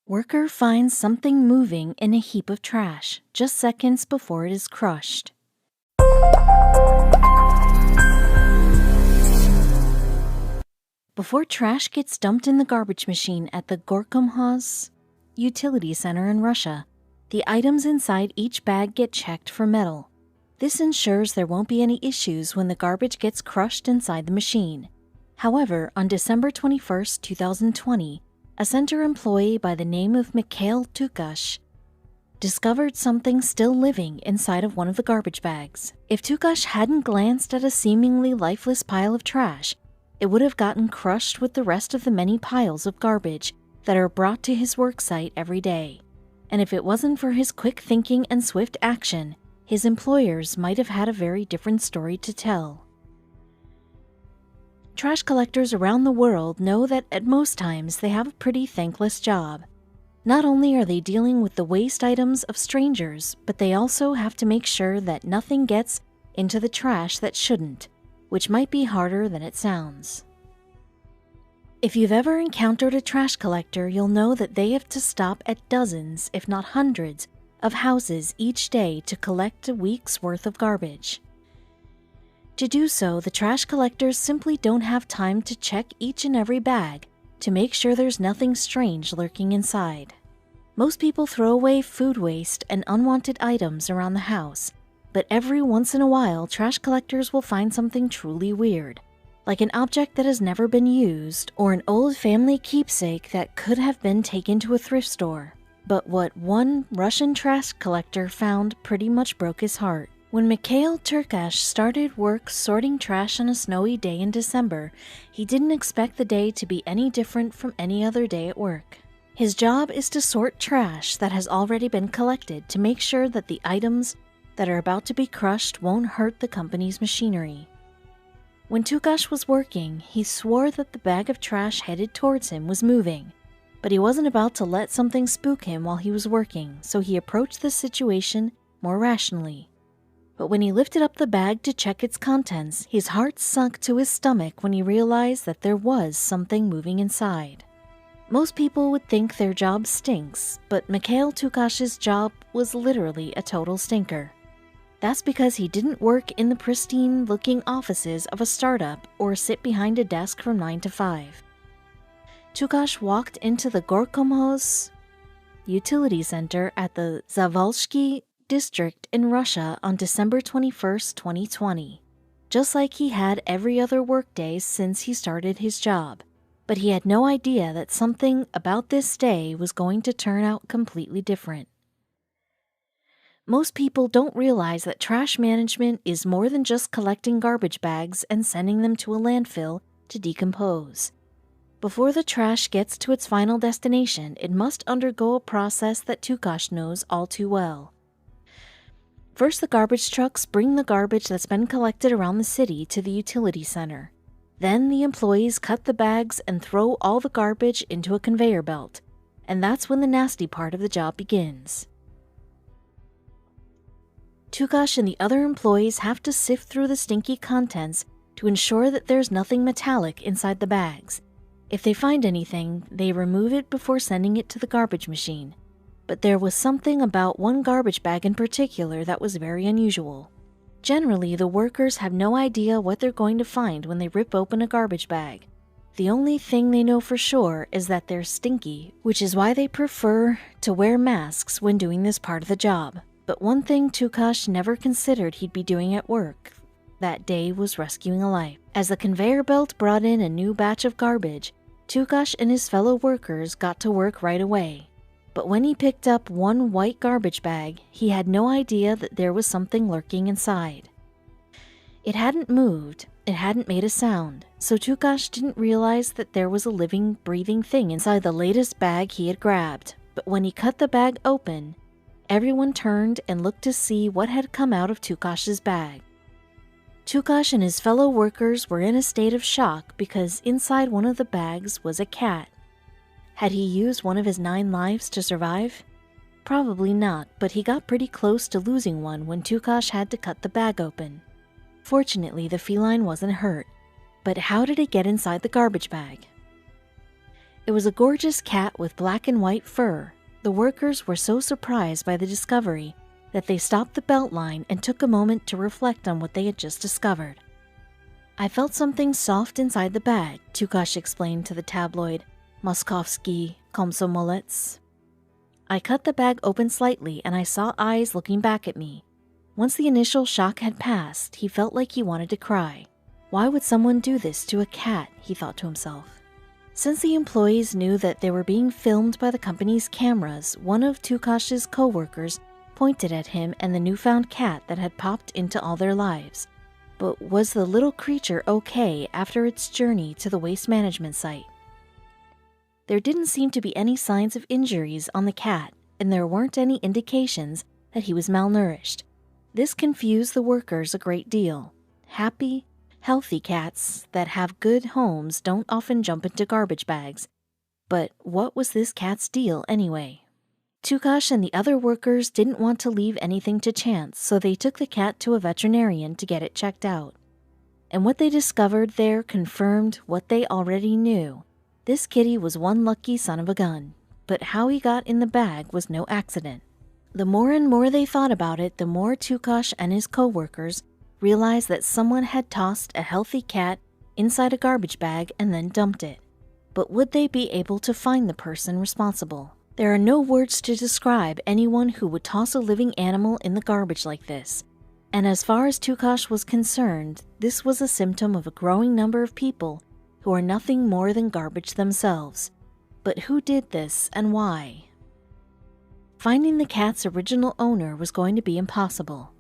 Worker finds something moving in a heap of trash just seconds before it is crushed. Before trash gets dumped in the garbage machine at the Gorkomhoz utility center in Russia, the items inside each bag get checked for metal. This ensures there won't be any issues when the garbage gets crushed inside the machine. However, on December 21, 2020, a center employee by the name of Mikhail Tukash discovered something still living inside of one of the garbage bags. If Tukash hadn't glanced at a seemingly lifeless pile of trash, it would have gotten crushed with the rest of the many piles of garbage that are brought to his work site every day. And if it wasn't for his quick thinking and swift action, his employers might have had a very different story to tell. Trash collectors around the world know that at most times they have a pretty thankless job. Not only are they dealing with the waste items of strangers, but they also have to make sure that nothing gets into the trash that shouldn't, which might be harder than it sounds. If you've ever encountered a trash collector, you'll know that they have to stop at dozens, if not hundreds, of houses each day to collect a week's worth of garbage. To do so, the trash collectors simply don't have time to check each and every bag to make sure there's nothing strange lurking inside. Most people throw away food waste and unwanted items around the house, but every once in a while, trash collectors will find something truly weird, like an object that has never been used or an old family keepsake that could have been taken to a thrift store. But what one Russian trash collector found pretty much broke his heart. When Mikhail Tukash started work sorting trash on a snowy day in December, he didn't expect the day to be any different from any other day at work. His job is to sort trash that has already been collected to make sure that the items that are about to be crushed won't hurt the company's machinery. When Tukash was working, he swore that the bag of trash headed towards him was moving, but he wasn't about to let something spook him while he was working, so he approached the situation more rationally. But when he lifted up the bag to check its contents, his heart sunk to his stomach when he realized that there was something moving inside. Most people would think their job stinks, but Mikhail Tukash's job was literally a total stinker. That's because he didn't work in the pristine-looking offices of a startup or sit behind a desk from 9 to 5. Tukash walked into the Gorkomhoz utility center at the Zavalsky district in Russia on December 21, 2020, just like he had every other workday since he started his job. But he had no idea that something about this day was going to turn out completely different. Most people don't realize that trash management is more than just collecting garbage bags and sending them to a landfill to decompose. Before the trash gets to its final destination, it must undergo a process that Tukash knows all too well. First, the garbage trucks bring the garbage that's been collected around the city to the utility center. Then the employees cut the bags and throw all the garbage into a conveyor belt, and that's when the nasty part of the job begins. Tukash and the other employees have to sift through the stinky contents to ensure that there's nothing metallic inside the bags. If they find anything, they remove it before sending it to the garbage machine. But there was something about one garbage bag in particular that was very unusual. Generally, the workers have no idea what they're going to find when they rip open a garbage bag. The only thing they know for sure is that they're stinky, which is why they prefer to wear masks when doing this part of the job. But one thing Tukash never considered he'd be doing at work that day was rescuing a life. As the conveyor belt brought in a new batch of garbage, Tukash and his fellow workers got to work right away. But when he picked up one white garbage bag, he had no idea that there was something lurking inside. It hadn't moved, it hadn't made a sound, so Tukash didn't realize that there was a living, breathing thing inside the latest bag he had grabbed. But when he cut the bag open, everyone turned and looked to see what had come out of Tukash's bag. Tukash and his fellow workers were in a state of shock because inside one of the bags was a cat. Had he used one of his 9 lives to survive? Probably not, but he got pretty close to losing one when Tukash had to cut the bag open. Fortunately, the feline wasn't hurt, but how did it get inside the garbage bag? It was a gorgeous cat with black and white fur. The workers were so surprised by the discovery that they stopped the belt line and took a moment to reflect on what they had just discovered. I felt something soft inside the bag, Tukash explained to the tabloid Moskovsky Komsomolets. I cut the bag open slightly and I saw eyes looking back at me. Once the initial shock had passed, he felt like he wanted to cry. Why would someone do this to a cat, he thought to himself. Since the employees knew that they were being filmed by the company's cameras, one of Tukash's co-workers pointed at him and the newfound cat that had popped into all their lives. But was the little creature okay after its journey to the waste management site? There didn't seem to be any signs of injuries on the cat, and there weren't any indications that he was malnourished. This confused the workers a great deal. Happy, healthy cats that have good homes don't often jump into garbage bags. But what was this cat's deal anyway? Tukash and the other workers didn't want to leave anything to chance, so they took the cat to a veterinarian to get it checked out. And what they discovered there confirmed what they already knew. This kitty was one lucky son of a gun, but how he got in the bag was no accident. The more and more they thought about it, the more Tukash and his co-workers realized that someone had tossed a healthy cat inside a garbage bag and then dumped it. But would they be able to find the person responsible? There are no words to describe anyone who would toss a living animal in the garbage like this. And as far as Tukash was concerned, this was a symptom of a growing number of people who are nothing more than garbage themselves. But who did this and why? Finding the cat's original owner was going to be impossible.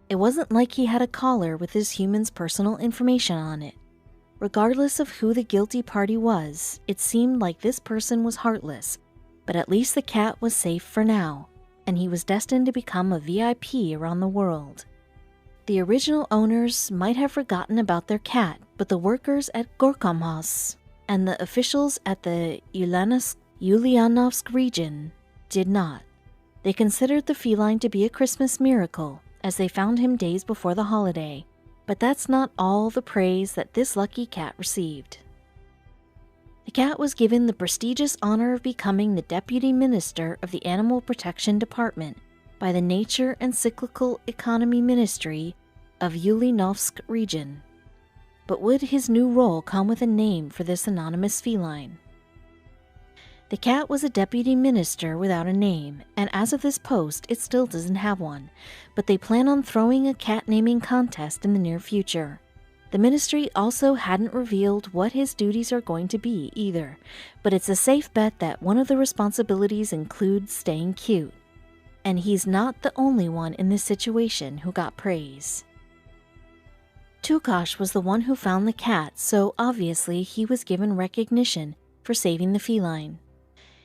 It wasn't like he had a collar with his human's personal information on it. Regardless of who the guilty party was, it seemed like this person was heartless, but at least the cat was safe for now, and he was destined to become a VIP around the world. The original owners might have forgotten about their cat, but the workers at Gorkomhas and the officials at the Ulyanovsk region did not. They considered the feline to be a Christmas miracle, as they found him days before the holiday, but that's not all the praise that this lucky cat received. The cat was given the prestigious honor of becoming the Deputy Minister of the Animal Protection Department by the Nature and Cyclical Economy Ministry of Ulyanovsk region. But would his new role come with a name for this anonymous feline? The cat was a deputy minister without a name, and as of this post, it still doesn't have one, but they plan on throwing a cat naming contest in the near future. The ministry also hadn't revealed what his duties are going to be either, but it's a safe bet that one of the responsibilities includes staying cute. And he's not the only one in this situation who got praise. Tukash was the one who found the cat, so obviously he was given recognition for saving the feline.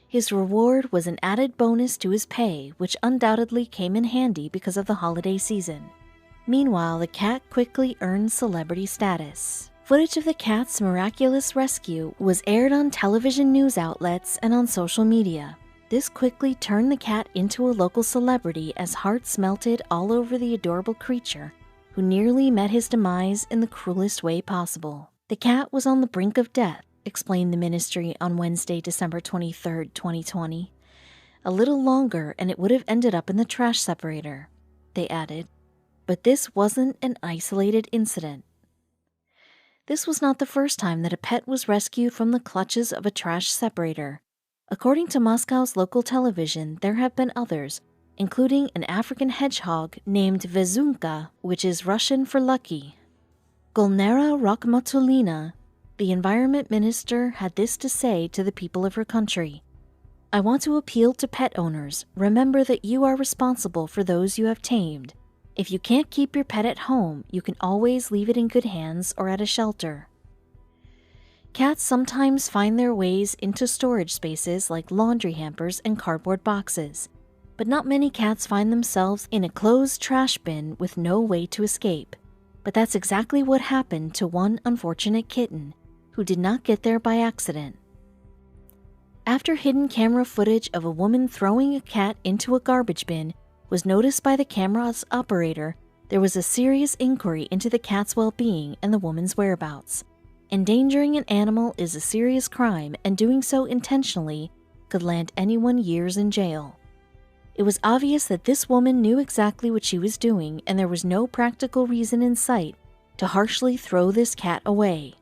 His reward was an added bonus to his pay, which undoubtedly came in handy because of the holiday season. Meanwhile, the cat quickly earned celebrity status. Footage of the cat's miraculous rescue was aired on television news outlets and on social media. This quickly turned the cat into a local celebrity as hearts melted all over the adorable creature, who nearly met his demise in the cruelest way possible. The cat was on the brink of death, explained the ministry on Wednesday, December 23, 2020. A little longer and it would have ended up in the trash separator, they added. But this wasn't an isolated incident. This was not the first time that a pet was rescued from the clutches of a trash separator. According to Moscow's local television, there have been others, including an African hedgehog named Vezunka, which is Russian for lucky. Gulnara Rakhmatulina, the environment minister, had this to say to the people of her country. I want to appeal to pet owners. Remember that you are responsible for those you have tamed. If you can't keep your pet at home, you can always leave it in good hands or at a shelter. Cats sometimes find their ways into storage spaces like laundry hampers and cardboard boxes, but not many cats find themselves in a closed trash bin with no way to escape. But that's exactly what happened to one unfortunate kitten, who did not get there by accident. After hidden camera footage of a woman throwing a cat into a garbage bin was noticed by the camera's operator, there was a serious inquiry into the cat's well-being and the woman's whereabouts. Endangering an animal is a serious crime, and doing so intentionally could land anyone years in jail. It was obvious that this woman knew exactly what she was doing, and there was no practical reason in sight to harshly throw this cat away.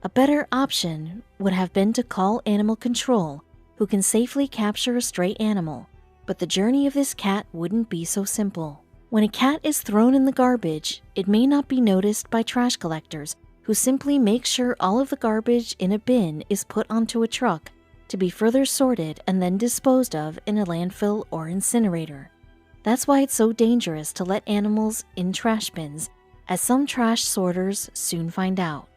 A better option would have been to call animal control, who can safely capture a stray animal, but the journey of this cat wouldn't be so simple. When a cat is thrown in the garbage, it may not be noticed by trash collectors, who simply make sure all of the garbage in a bin is put onto a truck to be further sorted and then disposed of in a landfill or incinerator. That's why it's so dangerous to let animals in trash bins, as some trash sorters soon find out.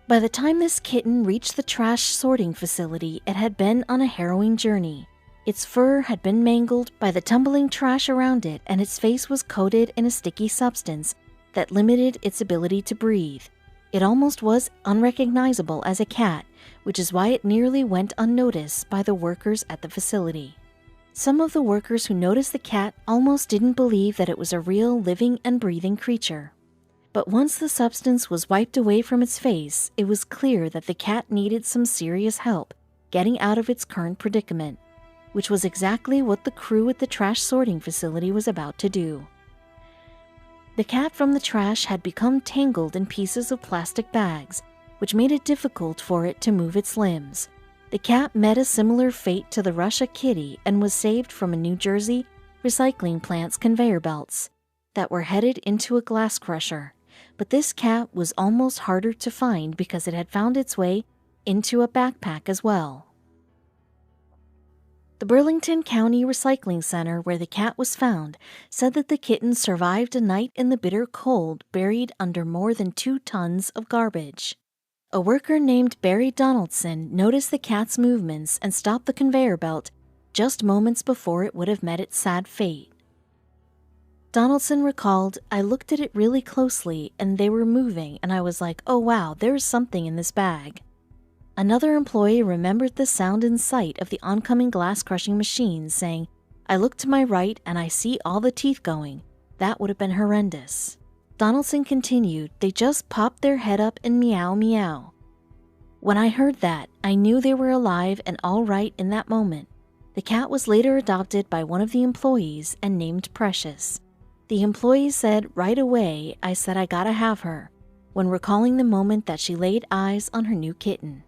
By the time this kitten reached the trash sorting facility, it had been on a harrowing journey. Its fur had been mangled by the tumbling trash around it, and its face was coated in a sticky substance that limited its ability to breathe. It almost was unrecognizable as a cat, which is why it nearly went unnoticed by the workers at the facility. Some of the workers who noticed the cat almost didn't believe that it was a real living and breathing creature. But once the substance was wiped away from its face, it was clear that the cat needed some serious help getting out of its current predicament, which was exactly what the crew at the trash sorting facility was about to do. The cat from the trash had become tangled in pieces of plastic bags, which made it difficult for it to move its limbs. The cat met a similar fate to the Russia kitty and was saved from a New Jersey recycling plant's conveyor belts that were headed into a glass crusher. But this cat was almost harder to find because it had found its way into a backpack as well. The Burlington County Recycling Center, where the cat was found, said that the kitten survived a night in the bitter cold buried under more than 2 tons of garbage. A worker named Barry Donaldson noticed the cat's movements and stopped the conveyor belt just moments before it would have met its sad fate. Donaldson recalled, "I looked at it really closely and they were moving, and I was like, oh wow, there's something in this bag." Another employee remembered the sound and sight of the oncoming glass crushing machine, saying, "I look to my right and I see all the teeth going. That would have been horrendous." Donaldson continued, "They just popped their head up and meow meow. When I heard that, I knew they were alive and all right in that moment." The cat was later adopted by one of the employees and named Precious. The employee said, "Right away, I said I gotta have her," when recalling the moment that she laid eyes on her new kitten.